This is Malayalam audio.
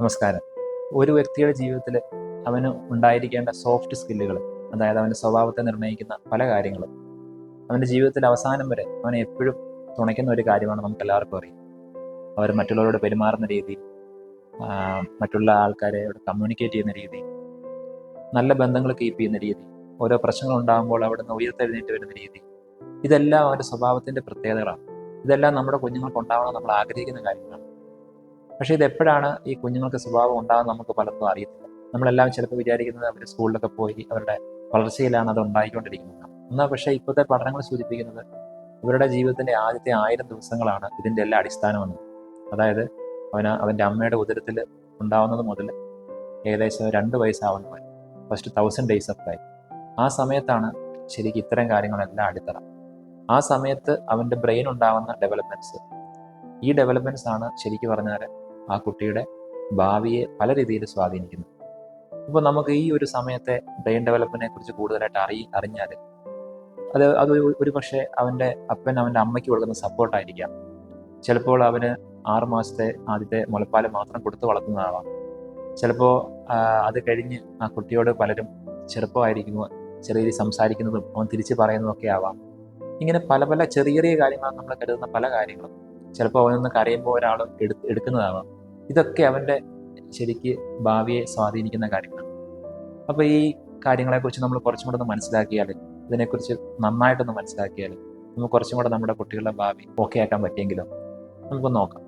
നമസ്കാരം. ഒരു വ്യക്തിയുടെ ജീവിതത്തിൽ അവന് ഉണ്ടായിരിക്കേണ്ട സോഫ്റ്റ് സ്കില്ലുകൾ, അതായത് അവൻ്റെ സ്വഭാവത്തെ നിർണ്ണയിക്കുന്ന പല കാര്യങ്ങളും, അവൻ്റെ ജീവിതത്തിൽ അവസാനം വരെ അവനെ എപ്പോഴും തുണയ്ക്കുന്ന ഒരു കാര്യമാണ് നമുക്ക് എല്ലാവർക്കും അറിയാം. അവർ മറ്റുള്ളവരോട് പെരുമാറുന്ന രീതി, മറ്റുള്ള ആൾക്കാരെയോട് കമ്മ്യൂണിക്കേറ്റ് ചെയ്യുന്ന രീതി, നല്ല ബന്ധങ്ങൾ കീപ്പ് ചെയ്യുന്ന രീതി, ഓരോ പ്രശ്നങ്ങൾ ഉണ്ടാകുമ്പോൾ അവിടെ നിന്ന് ഉയർത്തെഴുന്നേറ്റ് വരുന്ന രീതി, ഇതെല്ലാം അവൻ്റെ സ്വഭാവത്തിൻ്റെ പ്രത്യേകതകളാണ്. ഇതെല്ലാം നമ്മുടെ കുഞ്ഞുങ്ങൾക്ക് ഉണ്ടാവണം നമ്മൾ ആഗ്രഹിക്കുന്ന കാര്യങ്ങളാണ്. പക്ഷേ ഇതെപ്പോഴാണ് ഈ കുഞ്ഞുങ്ങൾക്ക് സ്വഭാവം ഉണ്ടാകുന്നത് നമുക്ക് പലർക്കും അറിയത്തില്ല. നമ്മളെല്ലാം ചിലപ്പോൾ വിചാരിക്കുന്നത് അവർ സ്കൂളിലൊക്കെ പോയി അവരുടെ വളർച്ചയിലാണ് അത് ഉണ്ടായിക്കൊണ്ടിരിക്കുന്നത്. എന്നാൽ പക്ഷേ ഇപ്പോഴത്തെ പഠനങ്ങൾ സൂചിപ്പിക്കുന്നത് ഇവരുടെ ജീവിതത്തിൻ്റെ ആദ്യത്തെ 1000 ദിവസങ്ങളാണ് ഇതിൻ്റെ എല്ലാ അടിസ്ഥാനമെന്ന്. അതായത് അവൻ്റെ അമ്മയുടെ ഉദരത്തിൽ ഉണ്ടാവുന്നത് മുതൽ ഏകദേശം 2 വയസ്സാവുന്ന വരെ, ഫസ്റ്റ് 1000 ഡേയ്സ് ഓഫ് ലൈഫ്, ആ സമയത്താണ് ശരിക്കും ഇത്തരം കാര്യങ്ങളെല്ലാം അടിത്തറ. ആ സമയത്ത് അവൻ്റെ ബ്രെയിൻ ഉണ്ടാകുന്ന ഡെവലപ്മെൻറ്റ്സ്, ഈ ഡെവലപ്മെൻറ്റ്സ് ആണ് ശരിക്കും പറഞ്ഞാൽ ആ കുട്ടിയുടെ ഭാവിയെ പല രീതിയിൽ സ്വാധീനിക്കുന്നു. ഇപ്പോൾ നമുക്ക് ഈ ഒരു സമയത്തെ ബ്രെയിൻ ഡെവലപ്മെൻറ്റിനെ കുറിച്ച് കൂടുതലായിട്ട് അറിഞ്ഞാൽ അത് ഒരു പക്ഷേ അവൻ്റെ അവൻ്റെ അമ്മയ്ക്ക് കൊടുക്കുന്ന സപ്പോർട്ടായിരിക്കാം. ചിലപ്പോൾ അവന് 6 മാസത്തെ ആദ്യത്തെ മുലപ്പാൽ മാത്രം കൊടുത്ത് വളർത്തുന്നതാവാം. ചിലപ്പോൾ അത് കഴിഞ്ഞ് ആ കുട്ടിയോട് പലരും ചെറുപ്പമായിരിക്കുമ്പോൾ ചെറിയ രീതിയിൽ സംസാരിക്കുന്നതും അവൻ തിരിച്ച് പറയുന്നതൊക്കെ ആവാം. ഇങ്ങനെ പല പല ചെറിയ ചെറിയ കാര്യങ്ങളാണ് നമ്മൾ കരുതുന്ന പല കാര്യങ്ങളും ചിലപ്പോൾ അവനൊന്ന് കരയുമ്പോൾ ഒരാൾ എടുക്കുന്നതാവാം. ഇതൊക്കെ അവൻ്റെ ശരിക്ക് ഭാവിയെ സ്വാധീനിക്കുന്ന കാര്യങ്ങളാണ്. അപ്പോൾ ഈ കാര്യങ്ങളെക്കുറിച്ച് നമ്മൾ കുറച്ചും കൂടെ ഒന്ന് മനസ്സിലാക്കിയാൽ, ഇതിനെക്കുറിച്ച് നന്നായിട്ടൊന്ന് മനസ്സിലാക്കിയാൽ നമുക്ക് കുറച്ചും കൂടെ നമ്മുടെ കുട്ടികളുടെ ഭാവി ഓക്കെ ആക്കാൻ പറ്റിയെങ്കിലോ, നമുക്കൊന്ന് നോക്കാം.